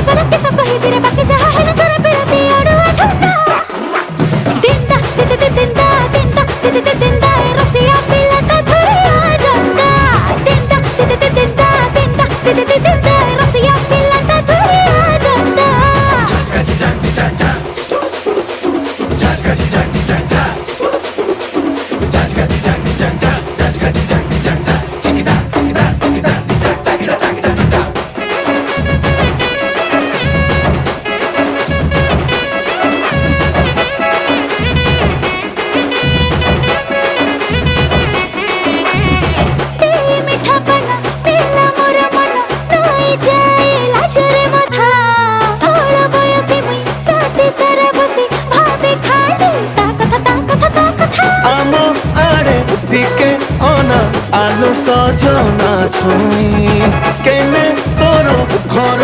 बरके सब ही तेरे बाकी जहां है ना तेरा पिरती अड़ुआ ठुमका दिंदा दिंदा दिंदा दिंदा दिंदा दिंदा रसिया पिलता धुरिया जंदा दिंदा दिंदा दिंदा दिंदा दिंदा दिंदा रसिया पिलता धुरिया जंदा আলো সজনা ছুঁই কেনে তোর ঘর